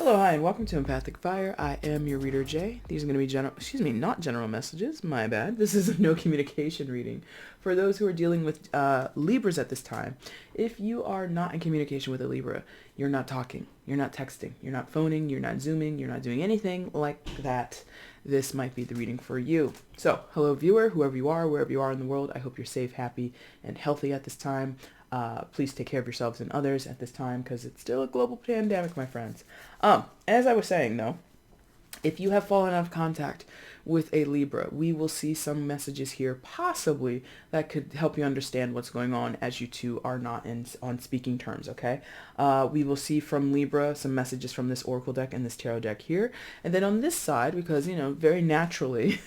Hello, hi, and welcome to Empathic Fire. I am your reader, Jay. These are going to be not general messages, my bad. This is a no communication reading. For those who are dealing with Libras at this time, if you are not in communication with a Libra, you're not talking, you're not texting, you're not phoning, you're not Zooming, you're not doing anything like that, this might be the reading for you. So, hello viewer, whoever you are, wherever you are in the world, I hope you're safe, happy, and healthy at this time. Please take care of yourselves and others at this time because it's still a global pandemic, my friends. As I was saying, though, if you have fallen out of contact with a Libra, we will see some messages here possibly that could help you understand what's going on as you two are not on speaking terms, okay? We will see from Libra some messages from this Oracle deck and this Tarot deck here. And then on this side, because, very naturally,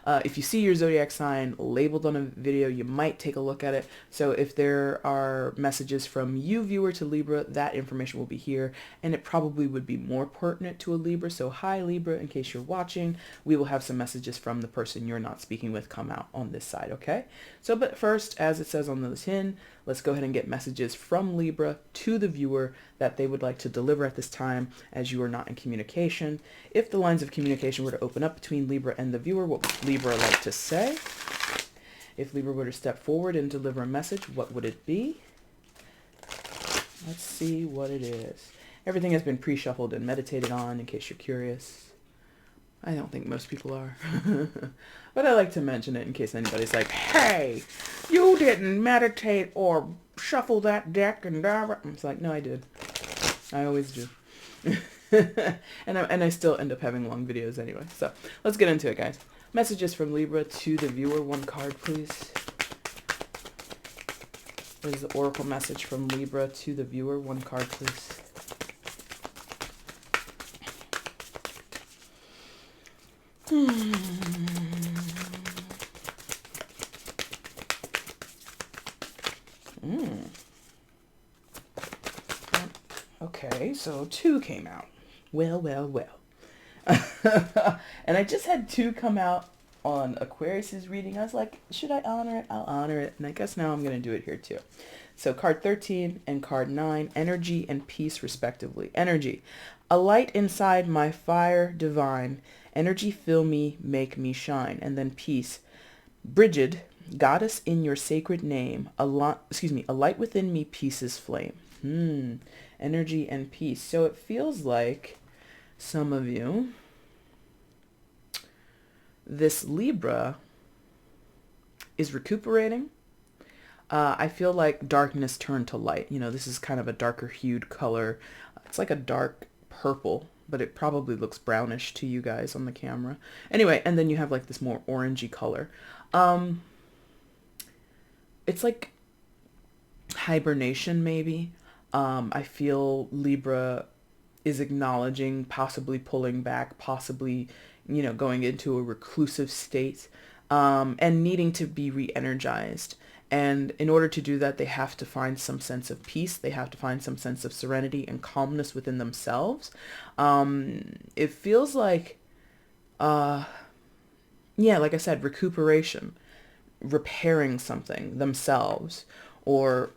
if you see your zodiac sign labeled on a video, you might take a look at it. So if there are messages from you, viewer, to Libra, that information will be here. And it probably would be more pertinent to a Libra. So hi, Libra, in case you're watching, we will have some messages from the person you're not speaking with come out on this side, okay? So, but first, as it says on the tin, let's go ahead and get messages from Libra to the viewer that they would like to deliver at this time as you are not in communication. If the lines of communication were to open up between Libra and the viewer, what would Libra like to say? If Libra were to step forward and deliver a message, what would it be? Let's see what it is. Everything has been pre-shuffled and meditated on in case you're curious. I don't think most people are. But I like to mention it in case anybody's like, hey, you didn't meditate or shuffle that deck and blah. It's like, no, I did. I always do. and I still end up having long videos anyway. So let's get into it, guys. Messages from Libra to the viewer. One card, please. What is the Oracle message from Libra to the viewer? One card, please. Okay, so 2 came out. Well. And I just had 2 come out on Aquarius's reading. I was like, should I honor it? I'll honor it. And I guess now I'm going to do it here too. So card 13 and card 9, energy and peace respectively. Energy. A light inside my fire divine. Energy fill me, make me shine. And then peace. Brigid, goddess in your sacred name. A light within me, peace's flame. Energy and peace. So it feels like some of you, this Libra is recuperating. I feel like darkness turned to light. This is kind of a darker hued color. It's like a dark purple, but it probably looks brownish to you guys on the camera. Anyway, and then you have like this more orangey color. It's like hibernation maybe. I feel Libra is acknowledging, possibly pulling back, possibly, going into a reclusive state, and needing to be re-energized. And in order to do that, they have to find some sense of peace. They have to find some sense of serenity and calmness within themselves. It feels like, like I said, recuperation, repairing something themselves, or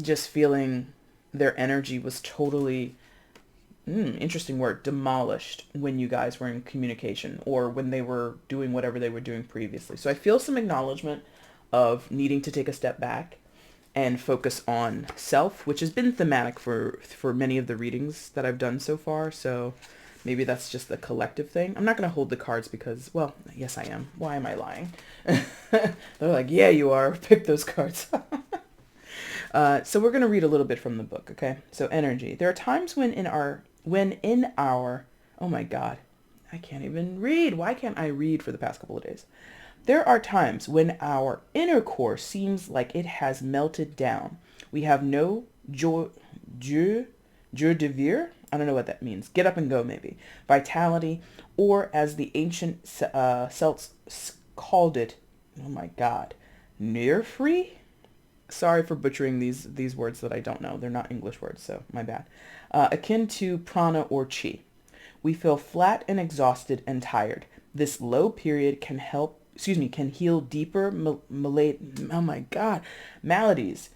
just feeling their energy was totally, interesting word, demolished when you guys were in communication or when they were doing whatever they were doing previously. So I feel some acknowledgement of needing to take a step back and focus on self, which has been thematic for many of the readings that I've done so far. So maybe that's just the collective thing. I'm not going to hold the cards because, well, yes, I am. Why am I lying? They're like, yeah, you are. Pick those cards. So we're going to read a little bit from the book, okay? So energy. There are times when in our, oh my God, I can't even read. Why can't I read for the past couple of days? There are times when our inner core seems like it has melted down. We have no joie de vivre. I don't know what that means. Get up and go, maybe. Vitality, or as the ancient Celts called it, oh my God, near free? Sorry for butchering these words that I don't know. They're not English words, so my bad. Akin to prana or chi. We feel flat and exhausted and tired. This low period can heal deeper maladies.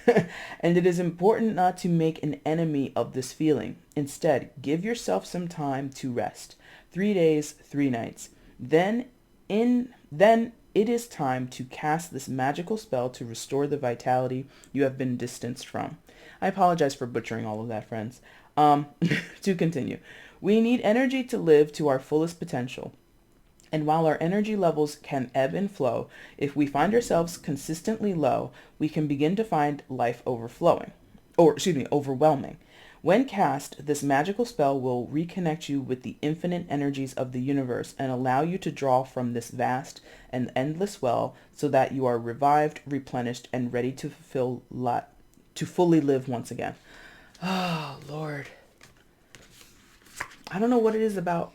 And it is important not to make an enemy of this feeling. Instead, give yourself some time to rest. 3 days, 3 nights. Then it is time to cast this magical spell to restore the vitality you have been distanced from. I apologize for butchering all of that, friends. To continue. We need energy to live to our fullest potential. And while our energy levels can ebb and flow, if we find ourselves consistently low, we can begin to find life overwhelming. When cast, this magical spell will reconnect you with the infinite energies of the universe and allow you to draw from this vast and endless well so that you are revived, replenished, and ready to fully live once again. Oh, Lord. I don't know what it is about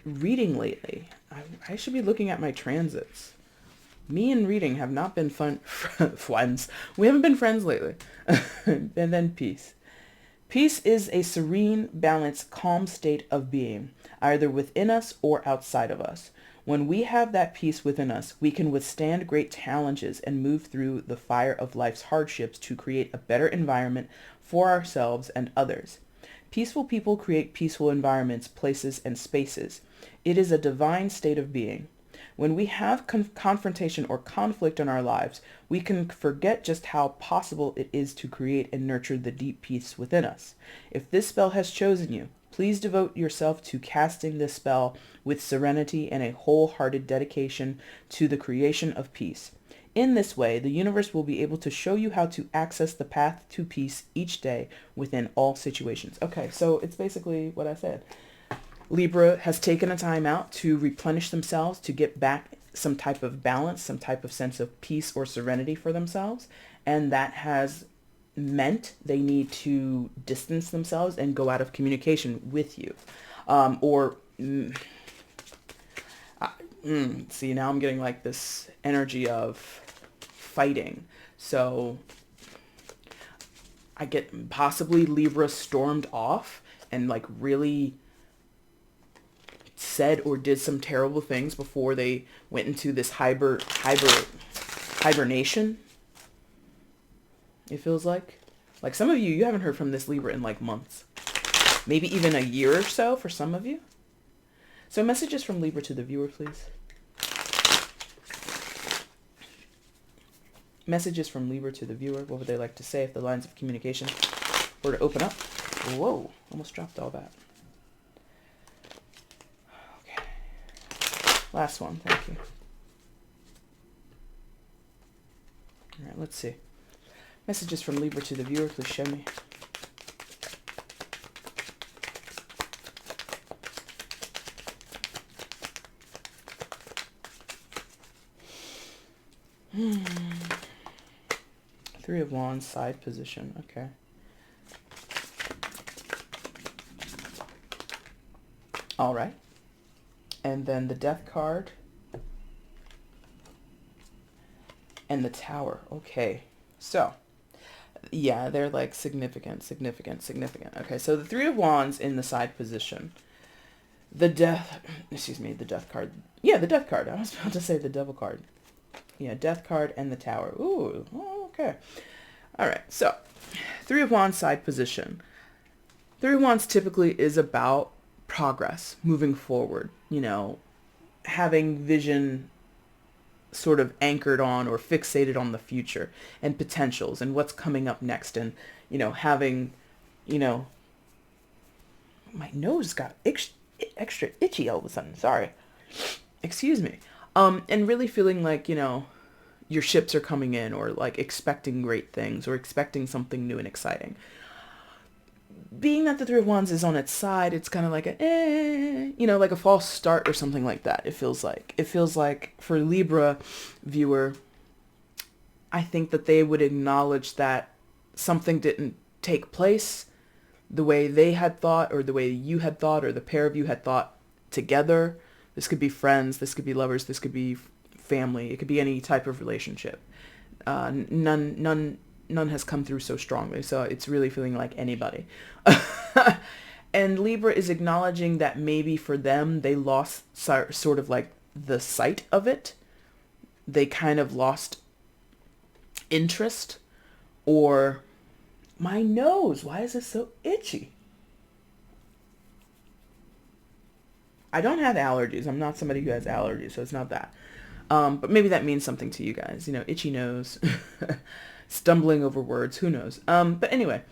reading lately. I should be looking at my transits. Me and reading have not been friends. We haven't been friends lately. And then peace. Peace is a serene, balanced, calm state of being, either within us or outside of us. When we have that peace within us, we can withstand great challenges and move through the fire of life's hardships to create a better environment for ourselves and others. Peaceful people create peaceful environments, places, and spaces. It is a divine state of being. When we have confrontation or conflict in our lives, we can forget just how possible it is to create and nurture the deep peace within us. If this spell has chosen you, please devote yourself to casting this spell with serenity and a wholehearted dedication to the creation of peace. In this way, the universe will be able to show you how to access the path to peace each day within all situations. Okay, so it's basically what I said. Libra has taken a time out to replenish themselves, to get back some type of balance, some type of sense of peace or serenity for themselves. And that has meant they need to distance themselves and go out of communication with you. See, now I'm getting like this energy of fighting. So I get possibly Libra stormed off and like really said or did some terrible things before they went into this hibernation. It feels like some of you haven't heard from this Libra in like months, maybe even a year or so for some of you. So messages from Libra to the viewer, please. Messages from Libra to the viewer. What would they like to say if the lines of communication were to open up? Whoa, almost dropped all that. Last one, thank you. All right, let's see. Messages from Libra to the viewer, please show me. Three of Wands, side position, okay. All right. And then the Death card. And the Tower. Okay. So, yeah, they're like significant. Okay, so the Three of Wands in the side position. The Death card. Yeah, the Death card. I was about to say the Devil card. Yeah, Death card and the Tower. Ooh, okay. All right, so Three of Wands side position. Three of Wands typically is about progress, moving forward, having vision sort of anchored on or fixated on the future and potentials and what's coming up next, and having my nose got extra itchy all of a sudden, sorry, excuse me, and really feeling like your ships are coming in, or like expecting great things or expecting something new and exciting. Being that the Three of Wands is on its side, it's kind of like like a false start or something like that. It feels like for Libra viewer, I think that they would acknowledge that something didn't take place the way they had thought, or the way you had thought, or the pair of you had thought together. This could be friends, this could be lovers, this could be family, it could be any type of relationship. None has come through so strongly, so it's really feeling like anybody. And Libra is acknowledging that maybe for them, they lost sort of like the sight of it. They kind of lost interest Or my nose, why is it so itchy? I don't have allergies. I'm not somebody who has allergies, so it's not that. But maybe that means something to you guys. You know, itchy nose, stumbling over words, who knows? But anyway,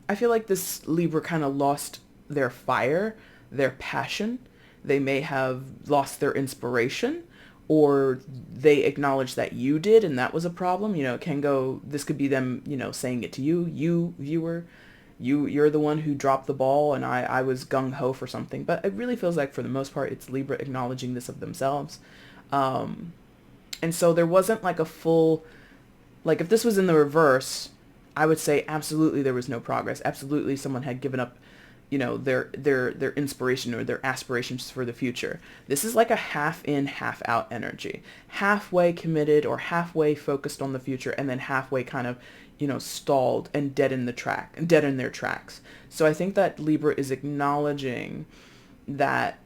I feel like this Libra kind of lost their fire, their passion. They may have lost their inspiration, or they acknowledge that you did and that was a problem. You know, it can go, this could be them, you know, saying it to you viewer, you're the one who dropped the ball and I was gung-ho for something. But it really feels like for the most part it's Libra acknowledging this of themselves. And so there wasn't like a full, like if this was in the reverse, I would say absolutely there was no progress. Absolutely someone had given up, you know, their inspiration or their aspirations for the future. This is like a half in, half out energy. Halfway committed or halfway focused on the future, and then halfway kind of, you know, stalled and dead in their tracks. So I think that Libra is acknowledging that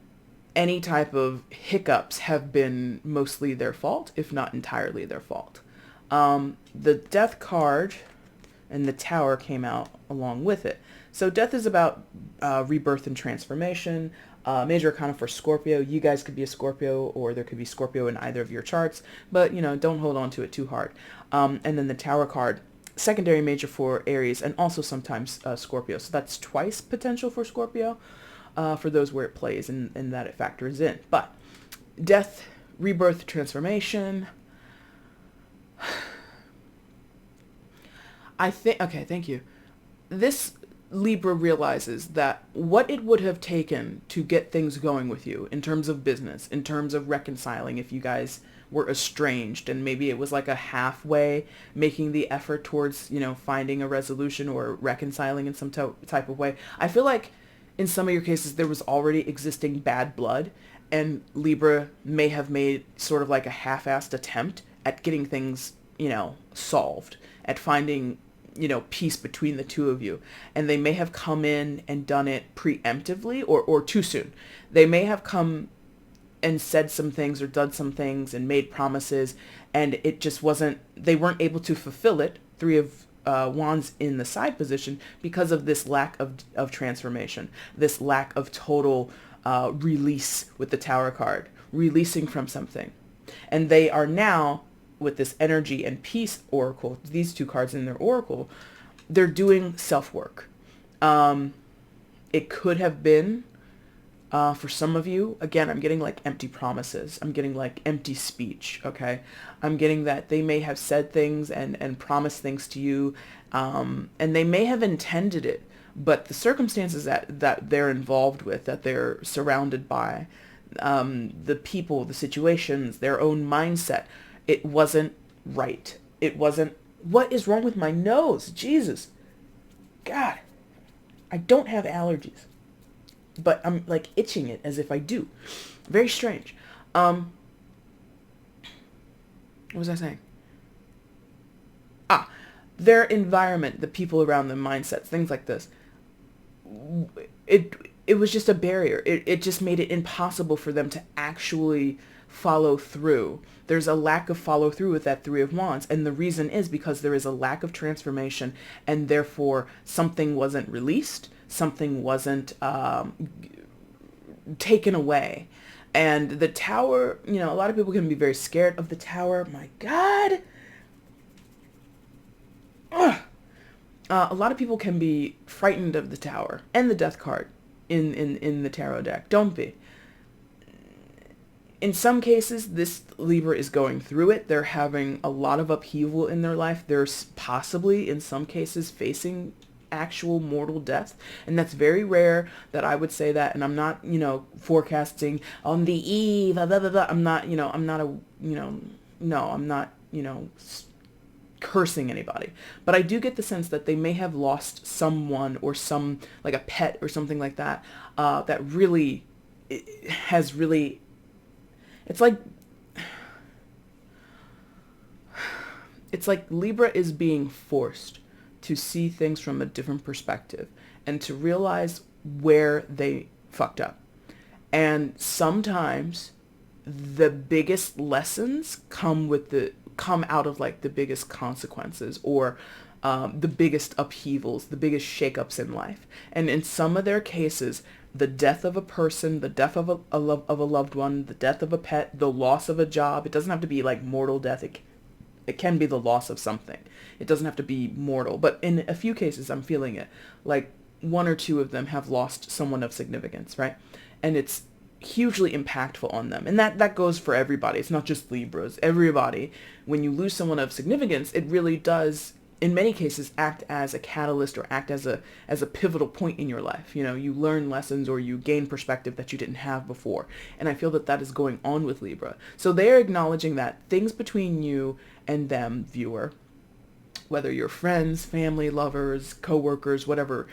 any type of hiccups have been mostly their fault, if not entirely their fault. The Death card and the Tower came out along with it. So Death is about rebirth and transformation. Major arcana for Scorpio. You guys could be a Scorpio, or there could be Scorpio in either of your charts, but you know, don't hold on to it too hard. And then the Tower card, secondary major for Aries, and also sometimes Scorpio. So that's twice potential for Scorpio, for those where it plays and that it factors in. But Death, rebirth, transformation. I think, okay, thank you. This Libra realizes that what it would have taken to get things going with you in terms of business, in terms of reconciling if you guys were estranged, and maybe it was like a halfway making the effort towards, you know, finding a resolution or reconciling in some type of way. I feel like in some of your cases there was already existing bad blood, and Libra may have made sort of like a half-assed attempt at getting things, you know, solved, at finding, you know, peace between the two of you. And they may have come in and done it preemptively or too soon. They may have come and said some things or done some things and made promises, and it just wasn't, they weren't able to fulfill it. Three of Wands in the side position, because of this lack of transformation, this lack of total release with the Tower card, releasing from something. And they are now, with this energy and peace oracle, these two cards in their oracle, they're doing self-work. It could have been, for some of you, again, I'm getting like empty promises. I'm getting like empty speech, okay? I'm getting that they may have said things and promised things to you, and they may have intended it, but the circumstances that they're involved with, that they're surrounded by, the people, the situations, their own mindset, it wasn't right. It wasn't, what is wrong with my nose? Jesus. God. I don't have allergies, but I'm like itching it as if I do. Very strange. What was I saying? Their environment, the people around them, mindsets, things like this. It was just a barrier. It just made it impossible for them to actually follow through. There's a lack of follow through with that Three of Wands, and the reason is because there is a lack of transformation, and therefore something wasn't released, something wasn't taken away. And the Tower, you know, a lot of people can be very scared of the Tower. My God. A lot of people can be frightened of the Tower and the Death card in the tarot deck. Don't be. In some cases, this Libra is going through it. They're having a lot of upheaval in their life. They're possibly, in some cases, facing actual mortal death. And that's very rare that I would say that. And I'm not, you know, forecasting on the eve, blah, blah, blah, blah. I'm not, you know, I'm not a, you know, no, I'm not, you know, cursing anybody. But I do get the sense that they may have lost someone or some, like a pet or something like that, that really has really, it's like Libra is being forced to see things from a different perspective and to realize where they fucked up. And sometimes the biggest lessons come with come out of like the biggest consequences or the biggest upheavals, the biggest shakeups in life. And in some of their cases, the death of a person, the death of a loved one, the death of a pet, the loss of a job, it doesn't have to be like mortal death. It can be the loss of something. It doesn't have to be mortal. But in a few cases, I'm feeling it. Like one or two of them have lost someone of significance, right? And it's hugely impactful on them. And that goes for everybody. It's not just Libras. Everybody, when you lose someone of significance, it really does, in many cases, act as a catalyst or act as a pivotal point in your life. You know, you learn lessons or you gain perspective that you didn't have before. And I feel that that is going on with Libra. So they're acknowledging that things between you and them, viewer, whether you're friends, family, lovers, coworkers, whatever,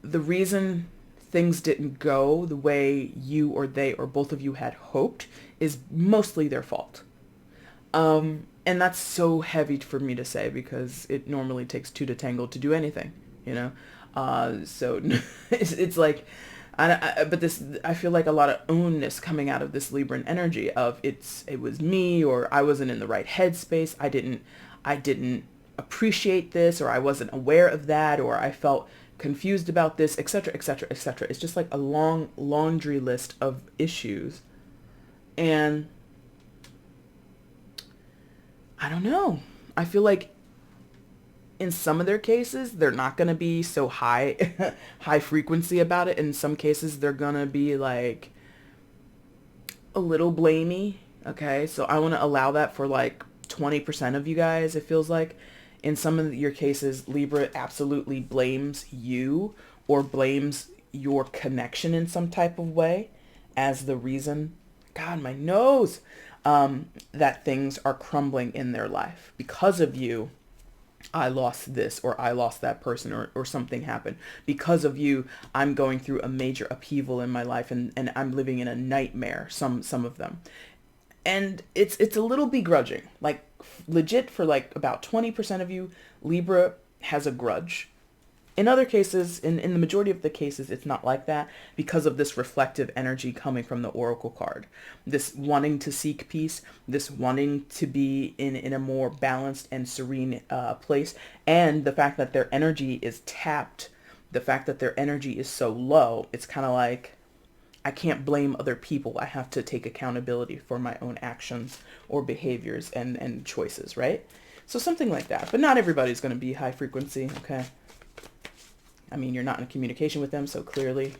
the reason things didn't go the way you or they or both of you had hoped is mostly their fault. And that's so heavy for me to say because it normally takes two to tangle to do anything, you know? So it's like, I feel like a lot of ownness coming out of this Libran energy of it was me, or I wasn't in the right headspace. I didn't appreciate this, or I wasn't aware of that, or I felt confused about this, etc., etc., etc. It's just like a long laundry list of issues. And I don't know. I feel like in some of their cases, they're not going to be so high frequency about it. In some cases, they're going to be like a little blamey. Okay. So I want to allow that for like 20% of you guys, it feels like. In some of your cases, Libra absolutely blames you or blames your connection in some type of way as the reason, God, my nose, that things are crumbling in their life. Because of you, I lost this, or I lost that person, or something happened. Because of you, I'm going through a major upheaval in my life, and I'm living in a nightmare, some of them. And it's a little begrudging. Like, legit, for like about 20% of you, Libra has a grudge. In other cases, in the majority of the cases, it's not like that because of this reflective energy coming from the Oracle card. This wanting to seek peace, this wanting to be in a more balanced and serene place, and the fact that their energy is tapped, the fact that their energy is so low, it's kind of like, I can't blame other people. I have to take accountability for my own actions or behaviors and choices, right? So something like that. But not everybody's going to be high frequency, okay? I mean, you're not in communication with them, so clearly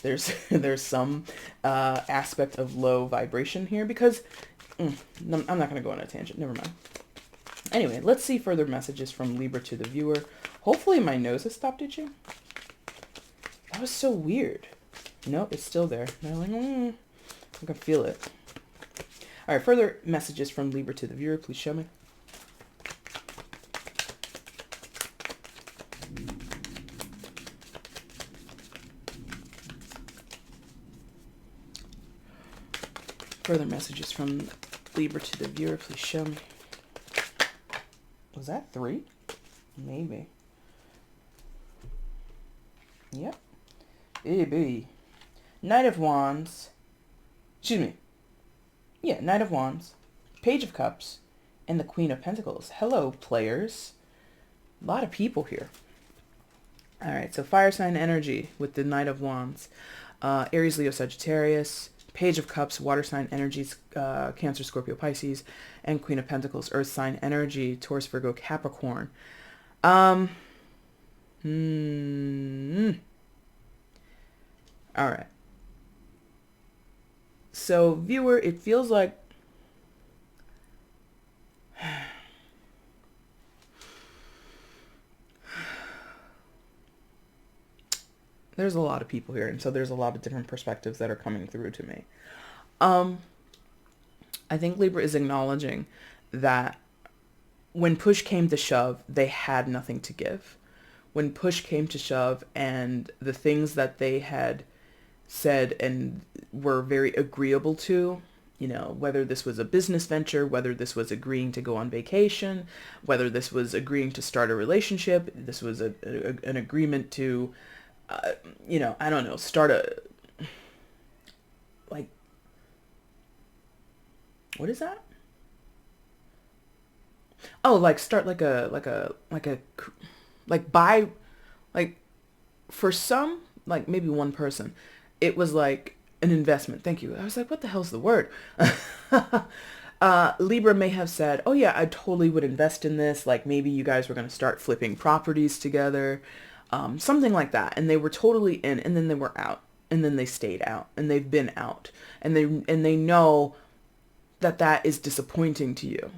there's some aspect of low vibration here because I'm not going to go on a tangent. Never mind. Anyway, let's see further messages from Libra to the viewer. Hopefully my nose has stopped itching. That was so weird. Nope, it's still there. And I'm like, I can feel it. All right, further messages from Libra to the viewer. Please show me. Further messages from Libra to the viewer. Please show me. Was that 3? Maybe. Yep. Maybe. Knight of Wands. Excuse me. Yeah, Knight of Wands. Page of Cups. And the Queen of Pentacles. Hello, players. A lot of people here. All right, so fire sign energy with the Knight of Wands. Aries, Leo, Sagittarius. Page of Cups, water sign energies, Cancer, Scorpio, Pisces, and Queen of Pentacles, earth sign energy, Taurus, Virgo, Capricorn. All right. So, viewer, it feels like there's a lot of people here, and so there's a lot of different perspectives that are coming through to me. I think Libra is acknowledging that when push came to shove, they had nothing to give. When push came to shove and the things that they had said and were very agreeable to, you know, whether this was a business venture, whether this was agreeing to go on vacation, whether this was agreeing to start a relationship, this was an agreement to, you know, I don't know, start a, like, what is that? Oh, like start like buy, like for some, like maybe one person, it was like an investment. Thank you. I was like, what the hell's the word? Libra may have said, oh yeah, I totally would invest in this. Like maybe you guys were going to start flipping properties together, something like that. And they were totally in, and then they were out, and then they stayed out, and they've been out, and they know that that is disappointing to you.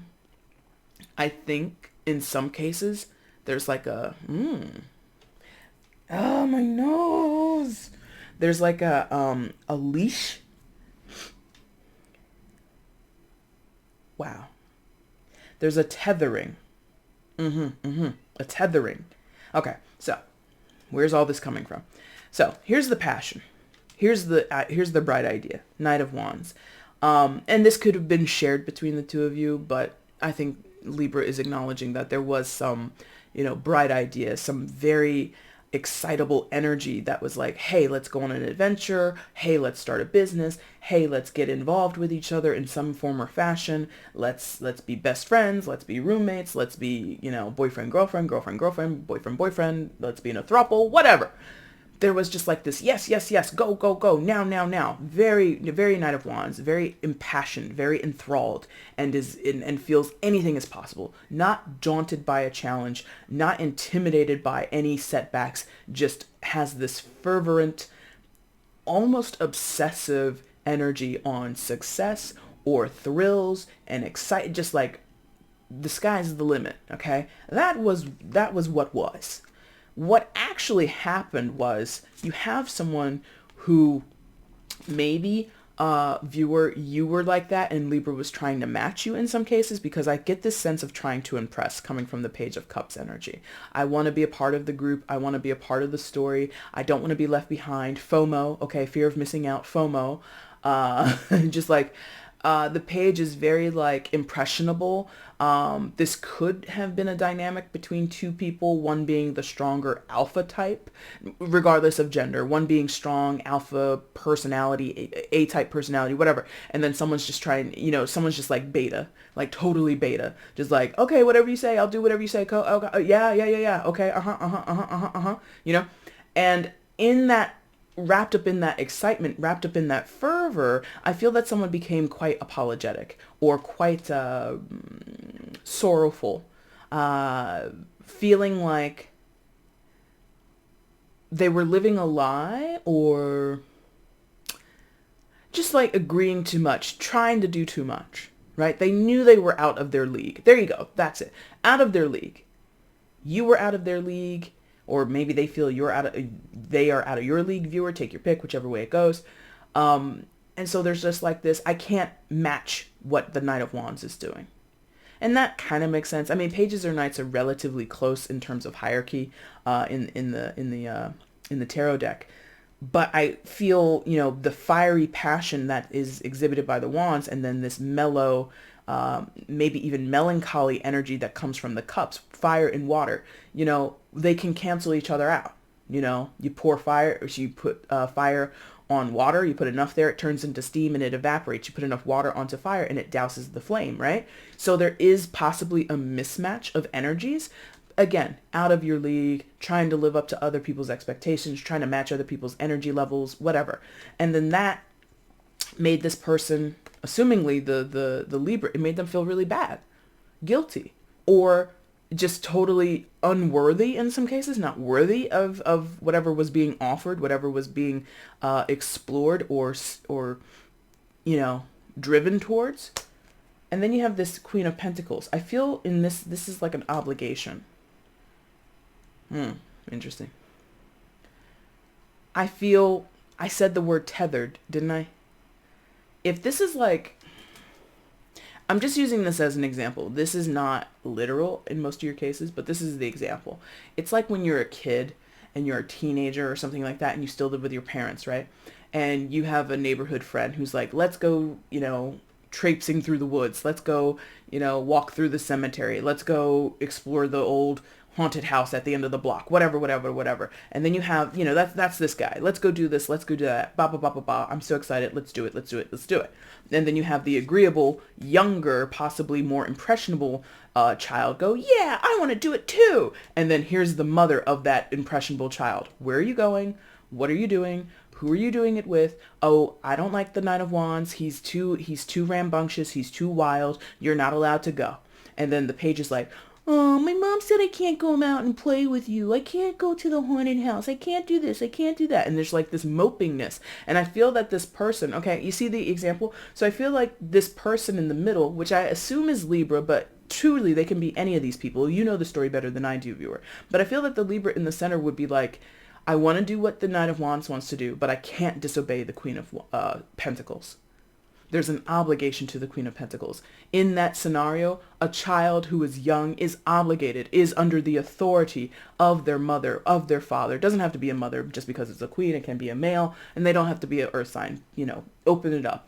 I think in some cases there's like oh my nose. There's like a leash. Wow. There's a tethering. A tethering. Okay, so where's all this coming from? So here's the passion. Here's the bright idea. Knight of Wands. And this could have been shared between the two of you, but I think Libra is acknowledging that there was some, bright idea, some very excitable energy that was like, hey, let's go on an adventure. Hey, let's start a business. Hey, let's get involved with each other in some form or fashion. Let's be best friends. Let's be roommates. Let's be, boyfriend, girlfriend, girlfriend, girlfriend, boyfriend, boyfriend. Let's be in a throuple, whatever. There was just like this, yes, yes, yes, go, go, go, now, now, now. Very, very Knight of Wands, very impassioned, very enthralled, and feels anything is possible. Not daunted by a challenge, not intimidated by any setbacks, just has this fervent, almost obsessive energy on success or thrills and excited, just like the sky's the limit, okay? That was what was. What actually happened was you have someone who maybe, viewer, you were like that and Libra was trying to match you in some cases, because I get this sense of trying to impress coming from the Page of Cups energy. I want to be a part of the group. I want to be a part of the story. I don't want to be left behind. FOMO, okay, fear of missing out, FOMO. Just like, the page is very like impressionable. This could have been a dynamic between two people, one being the stronger alpha type, regardless of gender, one being strong alpha personality, A-type personality, whatever. And then someone's just trying, someone's just like beta, like totally beta, just like, okay, whatever you say, I'll do whatever you say. Okay, yeah, yeah, yeah, yeah. Okay. And in that, wrapped up in that excitement, wrapped up in that fervor, I feel that someone became quite apologetic or quite sorrowful, feeling like they were living a lie, or just like agreeing too much, trying to do too much, right? They knew they were out of their league. There you go. That's it. Out of their league. You were out of their league. Or maybe they feel they are out of your league, viewer. Take your pick, whichever way it goes. And so there's just like this, I can't match what the Knight of Wands is doing. And that kind of makes sense. I mean, pages or knights are relatively close in terms of hierarchy in the tarot deck. But I feel, the fiery passion that is exhibited by the wands, and then this mellow, maybe even melancholy energy that comes from the cups, fire and water, they can cancel each other out. You pour fire, or you put fire on water, you put enough there, it turns into steam and it evaporates. You put enough water onto fire and it douses the flame, right? So there is possibly a mismatch of energies. Again, out of your league, trying to live up to other people's expectations, trying to match other people's energy levels, whatever. And then that made this person, assumingly the Libra, it made them feel really bad, guilty, or just totally unworthy in some cases, not worthy of whatever was being offered, whatever was being explored or driven towards. And then you have this Queen of Pentacles. I feel in this is like an obligation. Interesting. I feel, I said the word tethered, didn't I? If this is like, I'm just using this as an example. This is not literal in most of your cases, but this is the example. It's like when you're a kid and you're a teenager or something like that and you still live with your parents, right? And you have a neighborhood friend who's like, let's go, traipsing through the woods. Let's go, walk through the cemetery. Let's go explore the old haunted house at the end of the block, whatever, whatever, whatever. And then you have, that's this guy. Let's go do this. Let's go do that. Ba, ba, ba, ba, ba. I'm so excited. Let's do it. Let's do it. Let's do it. And then you have the agreeable, younger, possibly more impressionable child go, yeah, I want to do it too. And then here's the mother of that impressionable child. Where are you going? What are you doing? Who are you doing it with? Oh, I don't like the Knight of Wands. He's too rambunctious. He's too wild. You're not allowed to go. And then the page is like, oh, my mom said I can't go out and play with you. I can't go to the haunted house. I can't do this. I can't do that. And there's like this mopingness. And I feel that this person, okay, you see the example? So I feel like this person in the middle, which I assume is Libra, but truly they can be any of these people. You know the story better than I do, viewer. But I feel that the Libra in the center would be like, I want to do what the Knight of Wands wants to do, but I can't disobey the Queen of Pentacles. There's an obligation to the Queen of Pentacles. In that scenario, a child who is young is obligated, is under the authority of their mother, of their father. It doesn't have to be a mother just because it's a queen. It can be a male, and they don't have to be an earth sign. Open it up,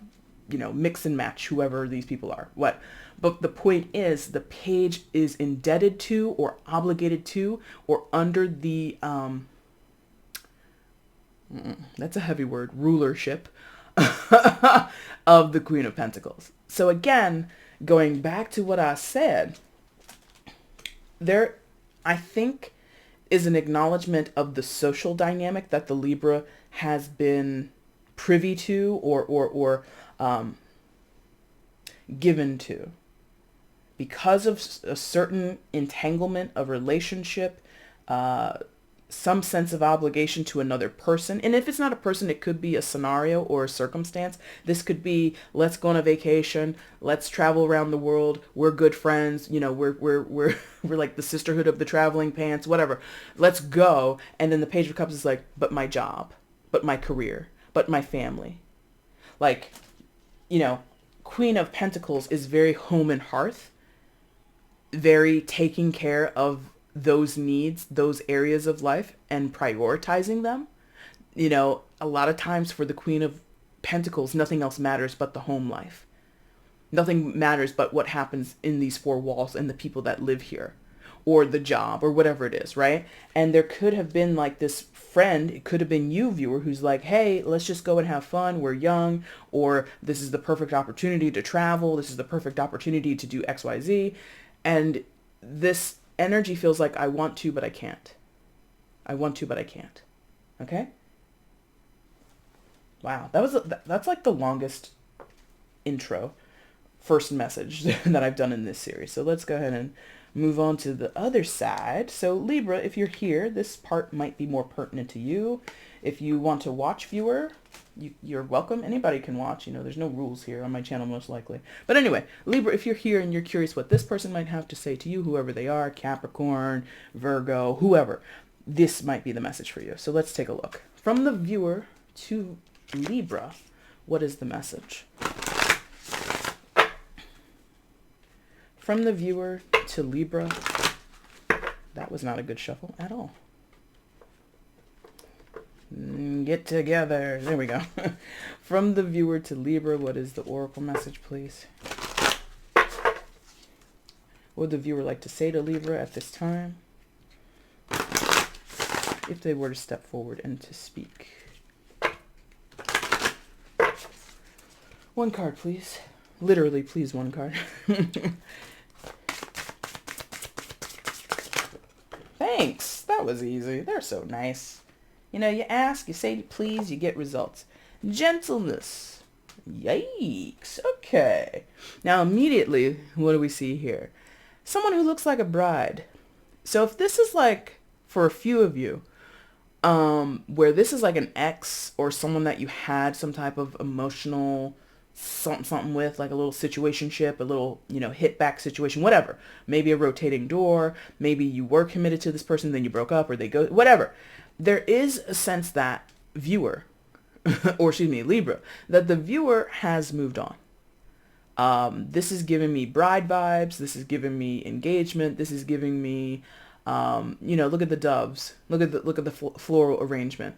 mix and match whoever these people are. What? But the point is, the page is indebted to or obligated to or under the, that's a heavy word, rulership of the Queen of Pentacles. So again, going back to what I said, there, I think, is an acknowledgement of the social dynamic that the Libra has been privy to or given to. Because of a certain entanglement of relationship, some sense of obligation to another person. And if it's not a person, it could be a scenario or a circumstance. This could be, let's go on a vacation. Let's travel around the world. We're good friends. We're like the sisterhood of the traveling pants, whatever. Let's go. And then the Page of Cups is like, but my job, but my career, but my family. Like, Queen of Pentacles is very home and hearth, very taking care of those needs, those areas of life, and prioritizing them. A lot of times for the Queen of Pentacles, nothing else matters but the home life. Nothing matters but what happens in these four walls and the people that live here, or the job, or whatever it is, right? And there could have been like this friend, it could have been you, viewer, who's like, hey, let's just go and have fun. We're young, or this is the perfect opportunity to travel. This is the perfect opportunity to do XYZ. And this energy feels like I want to, but I can't. I want to, but I can't. Okay? Wow. That's like the longest intro, first message that I've done in this series. So let's go ahead and move on to the other side. So Libra, if you're here, this part might be more pertinent to you. If you want to watch, viewer, you're welcome. Anybody can watch. There's no rules here on my channel, most likely. But anyway, Libra, if you're here and you're curious what this person might have to say to you, whoever they are, Capricorn, Virgo, whoever, this might be the message for you. So let's take a look. From the viewer to Libra, what is the message? From the viewer to Libra, that was not a good shuffle at all. Get together. There we go. From the viewer to Libra, what is the oracle message, please? What would the viewer like to say to Libra at this time, if they were to step forward and to speak? One card, please. Literally, please, one card. Thanks. That was easy. They're so nice. You ask, you say please, you get results. Gentleness. Yikes. Okay. Now, immediately, what do we see here? Someone who looks like a bride. So if this is like, for a few of you, where this is like an ex or someone that you had some type of emotional something with, like a little situationship, a little, hit back situation, whatever. Maybe a rotating door. Maybe you were committed to this person, then you broke up, or they go, whatever. There is a sense that viewer, or excuse me, Libra, that the viewer has moved on. This is giving me bride vibes. This is giving me engagement. This is giving me, look at the doves. Look at the floral arrangement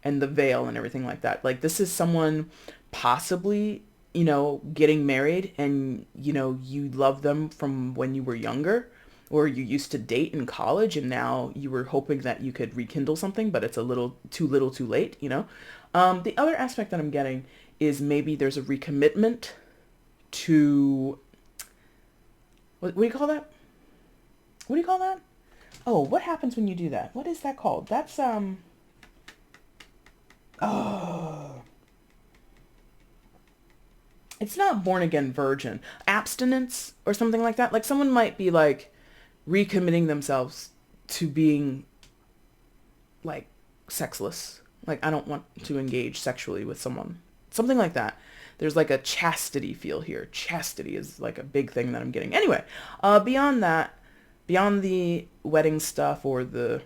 and the veil and everything like that. Like, this is someone possibly, getting married, and, you love them from when you were younger. or you used to date in college and now you were hoping that you could rekindle something, but it's a little too late, you know? The other aspect that I'm getting is maybe there's a recommitment to, what do you call that? What do you call that? Oh, what happens when you do that? What is that called? That's, oh, it's not born again virgin. Abstinence or something like that. Like someone might be like recommitting themselves to being like sexless. Like I don't want to engage sexually with someone. Something like that. There's like a chastity feel here. Chastity is like a big thing that I'm getting. Anyway, beyond that, beyond the wedding stuff or the,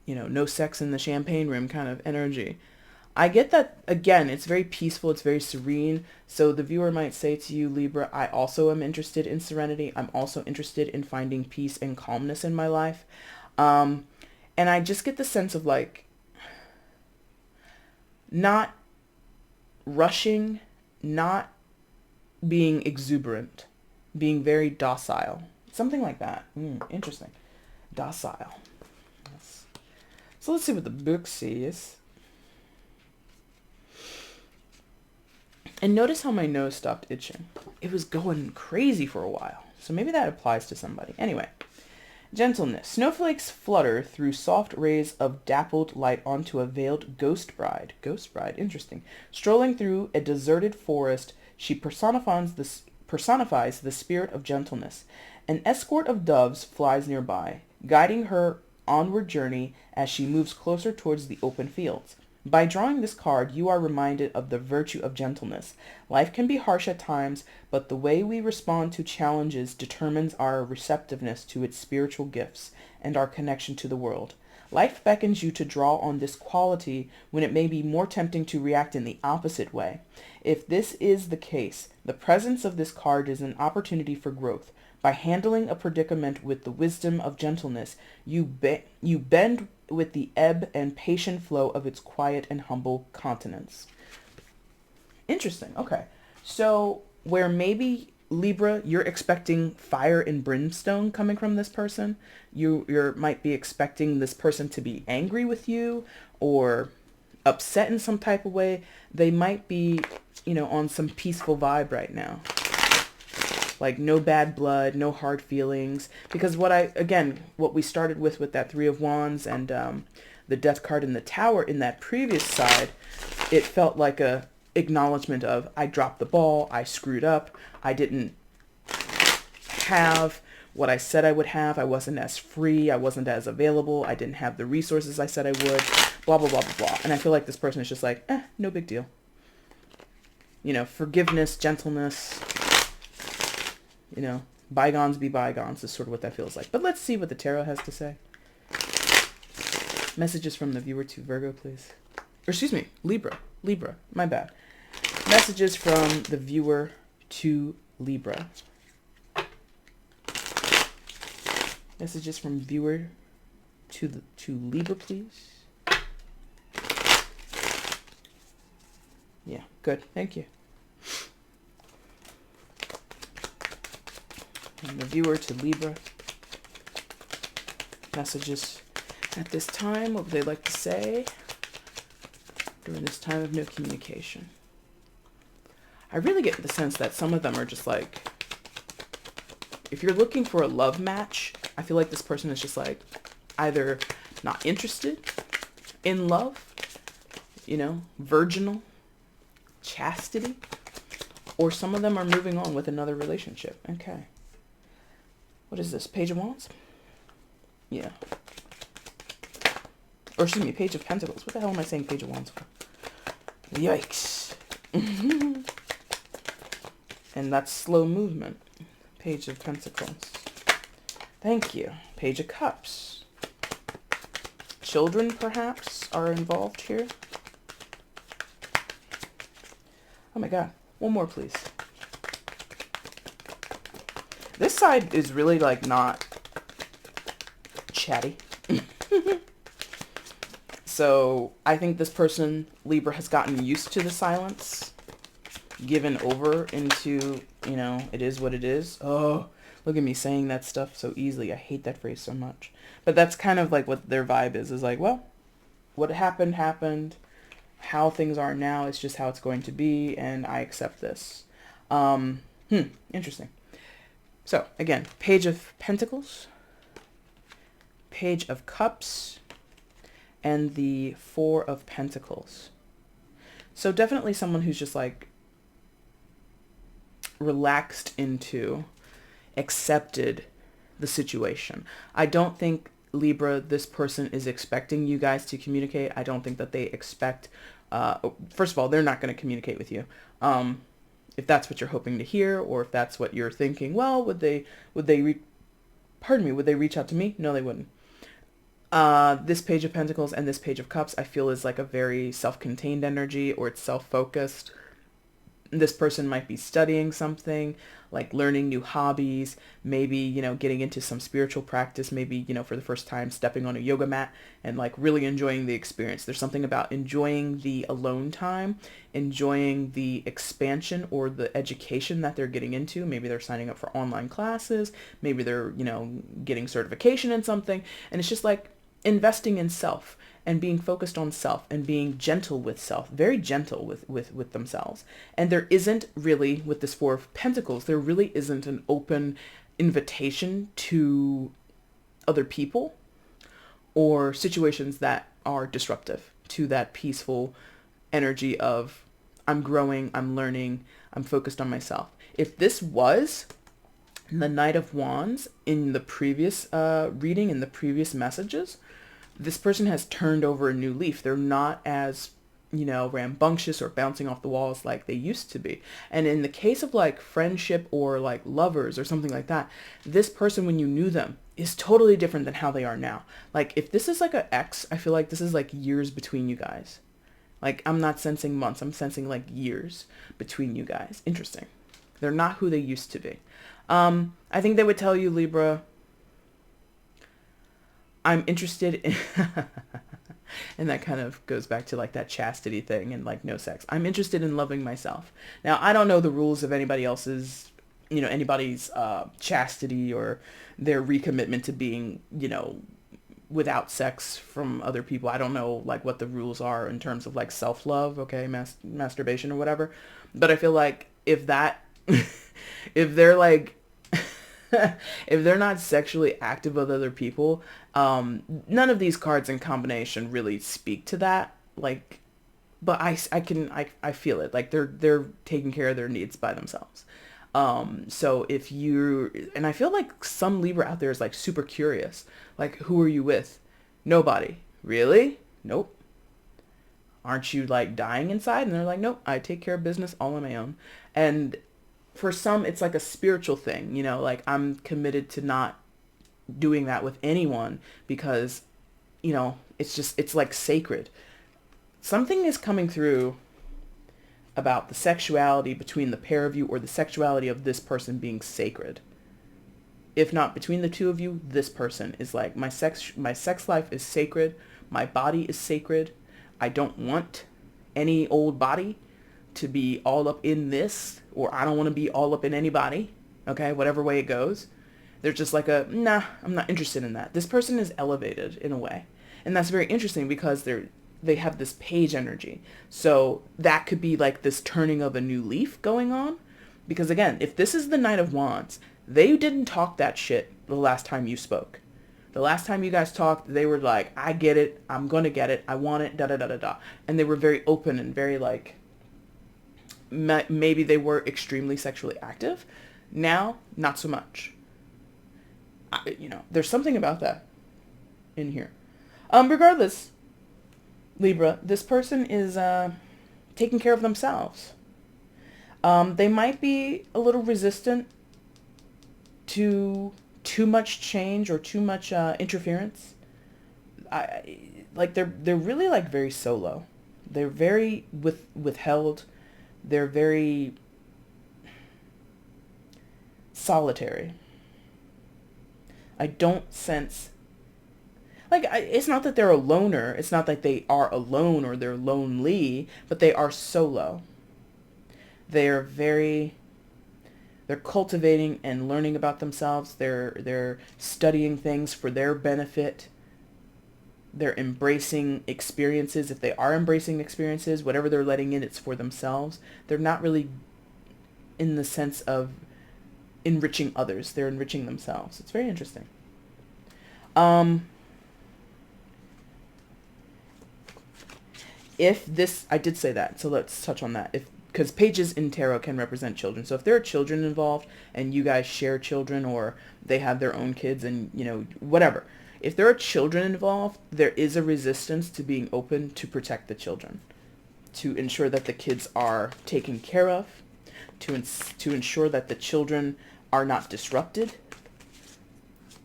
no sex in the champagne room kind of energy, I get that, again, it's very peaceful, it's very serene. So the viewer might say to you, Libra, I also am interested in serenity. I'm also interested in finding peace and calmness in my life. And I just get the sense of like not rushing, not being exuberant, being very docile. Something like that. Interesting. Docile. Yes. So let's see what the book says. And notice how my nose stopped itching. It was going crazy for a while. So maybe that applies to somebody. Anyway, gentleness. Snowflakes flutter through soft rays of dappled light onto a veiled ghost bride. Ghost bride, interesting. Strolling through a deserted forest, she personifies the spirit of gentleness. An escort of doves flies nearby, guiding her onward journey as she moves closer towards the open fields. By drawing this card, you are reminded of the virtue of gentleness. Life can be harsh at times, but the way we respond to challenges determines our receptiveness to its spiritual gifts and our connection to the world. Life beckons you to draw on this quality when it may be more tempting to react in the opposite way. If this is the case, the presence of this card is an opportunity for growth. By handling a predicament with the wisdom of gentleness, you bend with the ebb and patient flow of its quiet and humble countenance. Interesting. Okay. So where maybe Libra, you're expecting fire and brimstone coming from this person, you might be expecting this person to be angry with you or upset in some type of way. They might be, on some peaceful vibe right now. Like no bad blood, no hard feelings. Because what we started with that Three of Wands and the Death card in the Tower in that previous side, it felt like a acknowledgement of, I dropped the ball, I screwed up, I didn't have what I said I would have, I wasn't as free, I wasn't as available, I didn't have the resources I said I would, blah, blah, blah, blah, blah. And I feel like this person is just like, no big deal. Forgiveness, gentleness, bygones be bygones is sort of what that feels like. But let's see what the tarot has to say. Messages from the viewer to Virgo, please. Or excuse me, Libra, my bad. Messages from the viewer to Libra. Messages from viewer to Libra, please. Yeah, good. Thank you. And the viewer to Libra. Messages at this time. What would they like to say during this time of no communication? I really get the sense that some of them are just like, if you're looking for a love match, I feel like this person is just like either not interested in love, virginal, chastity, or some of them are moving on with another relationship. Okay. What is this? Page of Wands? Yeah. Or excuse me, Page of Pentacles. What the hell am I saying Page of Wands for? Yikes. And that's slow movement. Page of Pentacles. Thank you. Page of Cups. Children, perhaps, are involved here. Oh my God. One more, please. This side is really like not chatty. So I think this person, Libra, has gotten used to the silence, given over into it is what it is. Oh, look at me saying that stuff so easily. I hate that phrase so much. But that's kind of like what their vibe is like, well, what happened happened. How things are now is just how it's going to be, and I accept this. Interesting. So again, Page of Pentacles, Page of Cups, and the Four of Pentacles. So definitely someone who's just like relaxed into, accepted the situation. I don't think, Libra, this person is expecting you guys to communicate. I don't think that they expect, first of all, they're not going to communicate with you. If that's what you're hoping to hear, or if that's what you're thinking, well, would they reach out to me? No, they wouldn't. This Page of Pentacles and this Page of Cups, I feel, is like a very self-contained energy, or it's self-focused. This person might be studying something, like learning new hobbies, maybe, getting into some spiritual practice, maybe, for the first time stepping on a yoga mat and like really enjoying the experience. There's something about enjoying the alone time, enjoying the expansion or the education that they're getting into. Maybe they're signing up for online classes, maybe they're, getting certification in something, and it's just like investing in self and being focused on self and being gentle with self, very gentle with themselves. And there isn't really, with this Four of Pentacles, there really isn't an open invitation to other people or situations that are disruptive to that peaceful energy of, I'm growing, I'm learning, I'm focused on myself. If this was the Knight of Wands in the previous reading, in the previous messages, this person has turned over a new leaf. They're not as, rambunctious or bouncing off the walls like they used to be. And in the case of like friendship or like lovers or something like that, this person, when you knew them, is totally different than how they are now. Like if this is like an ex, I feel like this is like years between you guys. Like I'm not sensing months, I'm sensing like years between you guys. Interesting. They're not who they used to be. I think they would tell you, Libra, I'm interested in, and that kind of goes back to like that chastity thing and like no sex. I'm interested in loving myself. Now, I don't know the rules of anybody else's, anybody's chastity or their recommitment to being, without sex from other people. I don't know like what the rules are in terms of like self-love, okay, masturbation or whatever. But I feel like if they're like, if they're not sexually active with other people, none of these cards in combination really speak to that. Like, but I feel it. Like they're taking care of their needs by themselves. So if and I feel like some Libra out there is like super curious. Like, who are you with? Nobody. Really? Nope. Aren't you like dying inside? And they're like, nope, I take care of business all on my own. And for some, it's like a spiritual thing, like I'm committed to not doing that with anyone because, it's like sacred. Something is coming through about the sexuality between the pair of you, or the sexuality of this person being sacred. If not between the two of you, this person is like, my sex life is sacred. My body is sacred. I don't want any old body to be all up in this, or I don't want to be all up in anybody. Okay, whatever way it goes. They're just like nah, I'm not interested in that. This person is elevated in a way. And that's very interesting because they have this page energy. So that could be like this turning of a new leaf going on. Because again, if this is the Knight of Wands, they didn't talk that shit the last time you spoke. The last time you guys talked, they were like, I get it. I'm going to get it. I want it. Da da da da da. And they were very open and very like, maybe they were extremely sexually active. Now, not so much. There's something about that in here. Regardless, Libra, this person is taking care of themselves. They might be a little resistant to too much change or too much interference. They're really like very solo. They're very withheld. They're very solitary. I don't sense, it's not that they're a loner. It's not that they are alone or they're lonely, but they are solo. They are very They're cultivating and learning about themselves. They're studying things for their benefit. They're embracing experiences. If they are embracing experiences, whatever they're letting in, it's for themselves. They're not really in the sense of enriching others. They're enriching themselves. It's very interesting. If this, I did say that, so let's touch on that. Because pages in tarot can represent children. So if there are children involved and you guys share children, or they have their own kids and, whatever. If there are children involved, there is a resistance to being open to protect the children, to ensure that the kids are taken care of, to ensure that the children are not disrupted.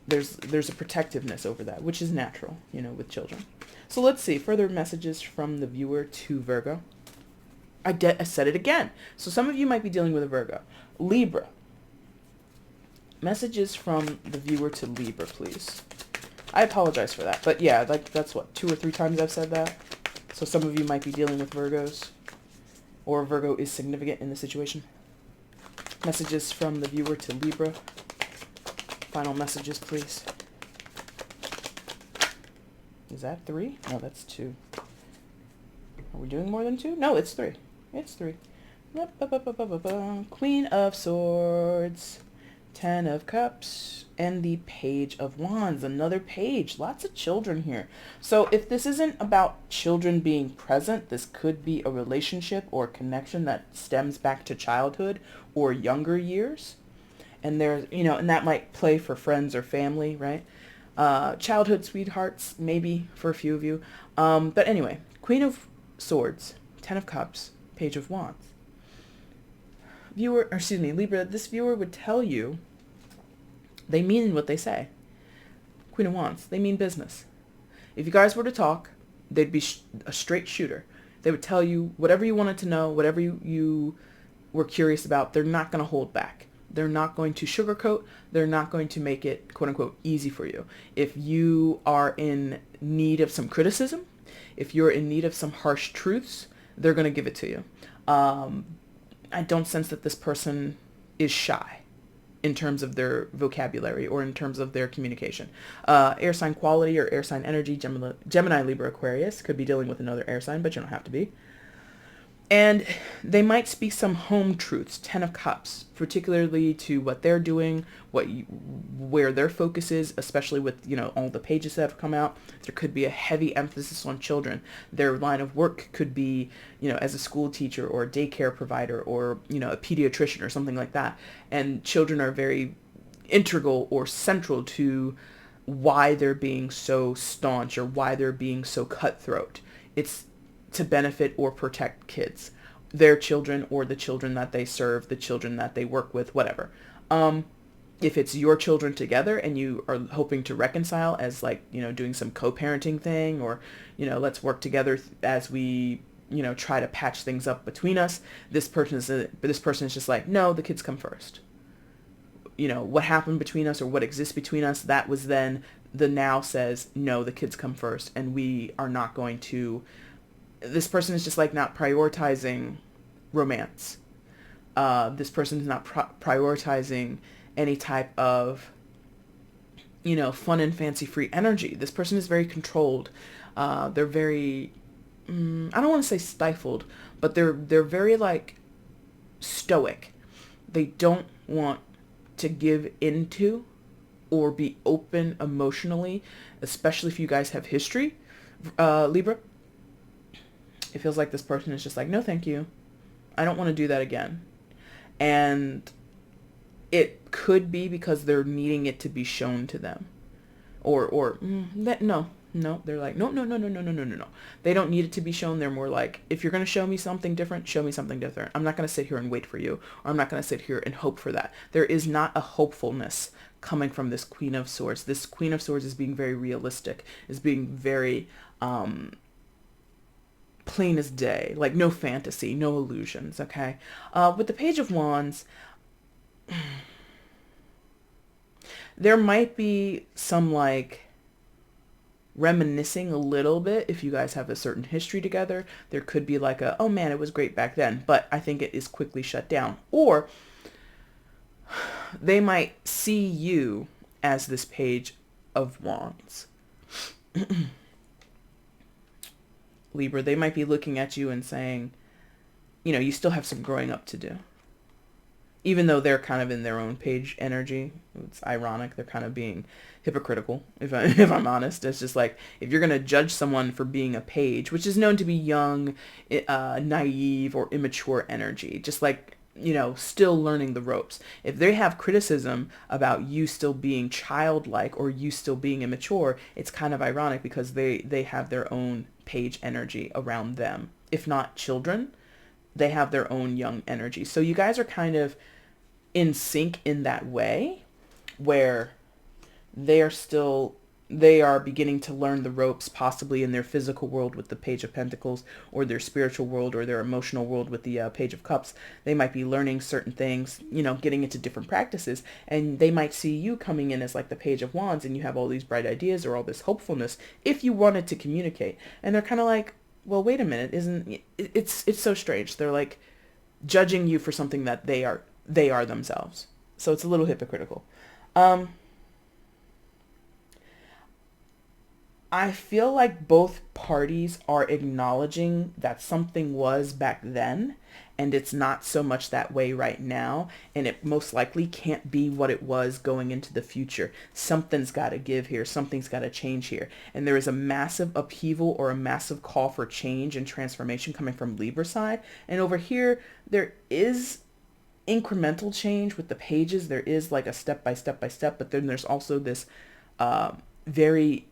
There's a protectiveness over that, which is natural, with children. So let's see, further messages from the viewer to Virgo. I said it again. So some of you might be dealing with a Virgo. Libra. Messages from the viewer to Libra, please. I apologize for that. But yeah, that's what, 2 or 3 times I've said that. So some of you might be dealing with Virgos. Or Virgo is significant in the situation. Messages from the viewer to Libra. Final messages, please. Is that 3? No, that's 2. Are we doing more than 2? No, it's 3. It's 3. Queen of Swords, 10 of Cups, and the Page of Wands. Another page. Lots of children here. So if this isn't about children being present, this could be a relationship or connection that stems back to childhood or younger years. And there's, and that might play for friends or family, right? Childhood sweethearts, maybe for a few of you. But anyway, Queen of Swords, 10 of Cups, Page of Wands. Libra, this viewer would tell you they mean what they say. Queen of Wands, they mean business. If you guys were to talk, they'd be a straight shooter. They would tell you whatever you wanted to know, whatever you were curious about. They're not going to hold back. They're not going to sugarcoat. They're not going to make it, quote unquote, easy for you. If you are in need of some criticism, if you're in need of some harsh truths, they're going to give it to you. I don't sense that this person is shy in terms of their vocabulary or in terms of their communication. Air sign quality or air sign energy, Gemini, Libra, Aquarius, could be dealing with another air sign, but you don't have to be. And they might speak some home truths, 10 of Cups, particularly to what they're doing, where their focus is, especially with, all the pages that have come out. There could be a heavy emphasis on children. Their line of work could be, as a school teacher or a daycare provider or, a pediatrician or something like that. And children are very integral or central to why they're being so staunch or why they're being so cutthroat. It's to benefit or protect kids, their children or the children that they serve, the children that they work with, whatever. If it's your children together and you are hoping to reconcile as doing some co-parenting thing or, let's work together as we, try to patch things up between us. This person is just like, no, the kids come first. What happened between us or what exists between us, that was then the now says, no, the kids come first and we are not going to. This person is just not prioritizing romance. This person is not prioritizing any type of, fun and fancy-free energy. This person is very controlled. They're very, I don't want to say stifled, but they're very stoic. They don't want to give into or be open emotionally, especially if you guys have history, Libra. It feels like this person is just no, thank you. I don't want to do that again. And it could be because they're needing it to be shown to them. No, they're like, no. They don't need it to be shown. They're more like, if you're going to show me something different, show me something different. I'm not going to sit here and wait for you, or I'm not going to sit here and hope for that. There is not a hopefulness coming from this Queen of Swords. This Queen of Swords is being very realistic, is being very, plain as day, no fantasy, no illusions, okay? With the Page of Wands, there might be some reminiscing a little bit if you guys have a certain history together. There could be oh man, it was great back then, but I think it is quickly shut down. Or they might see you as this Page of Wands. Libra, they might be looking at you and saying, you know, you still have some growing up to do. Even though they're kind of in their own page energy. It's ironic. They're kind of being hypocritical, if I'm honest. It's just like, if you're going to judge someone for being a page, which is known to be young, naive, or immature energy, just like, you know, still learning the ropes. If they have criticism about you still being childlike or you still being immature, it's kind of ironic because they have their own page energy around them. If not children, they have their own young energy. So you guys are kind of in sync in that way, where they are beginning to learn the ropes, possibly in their physical world with the Page of Pentacles, or their spiritual world, or their emotional world with the Page of Cups. They might be learning certain things, you know, getting into different practices, and they might see you coming in as like the Page of Wands, and you have all these bright ideas or all this hopefulness if you wanted to communicate. And they're kind of like, well, wait a minute, it's so strange. They're like judging you for something that they are themselves. So it's a little hypocritical. I feel like both parties are acknowledging that something was back then and it's not so much that way right now, and it most likely can't be what it was going into the future. Something's got to give here. Something's got to change here. And there is a massive upheaval or a massive call for change and transformation coming from Libra side. And over here, there is incremental change with the pages. There is like a step by step by step, but then there's also this very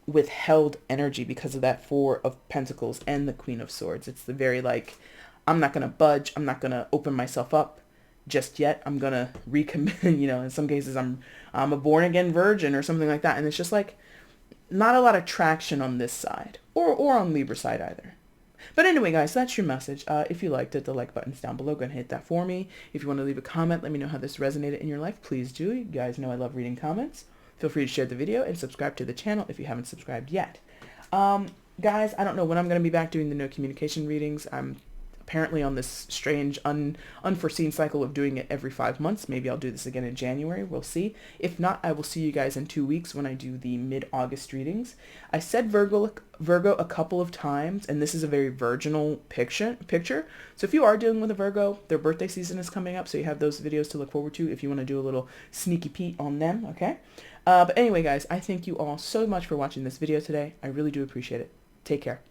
withheld energy because of that Four of Pentacles and the Queen of Swords. It's the very like, I'm not going to budge. I'm not going to open myself up just yet. I'm going to recommit, you know, in some cases I'm a born again virgin or something like that. And it's just like not a lot of traction on this side or on Libra side either. But anyway, guys, that's your message. If you liked it, the like button's down below. Go ahead and hit that for me. If you want to leave a comment, let me know how this resonated in your life. Please do. You guys know I love reading comments. Feel free to share the video and subscribe to the channel if you haven't subscribed yet. Guys, I don't know when I'm going to be back doing the no communication readings. I'm apparently on this strange, unforeseen cycle of doing it every 5 months. Maybe I'll do this again in January. We'll see. If not, I will see you guys in 2 weeks when I do the mid-August readings. I said Virgo a couple of times, and this is a very virginal picture. So if you are dealing with a Virgo, their birthday season is coming up, so you have those videos to look forward to if you want to do a little sneaky peek on them, okay? But anyway, guys, I thank you all so much for watching this video today. I really do appreciate it. Take care.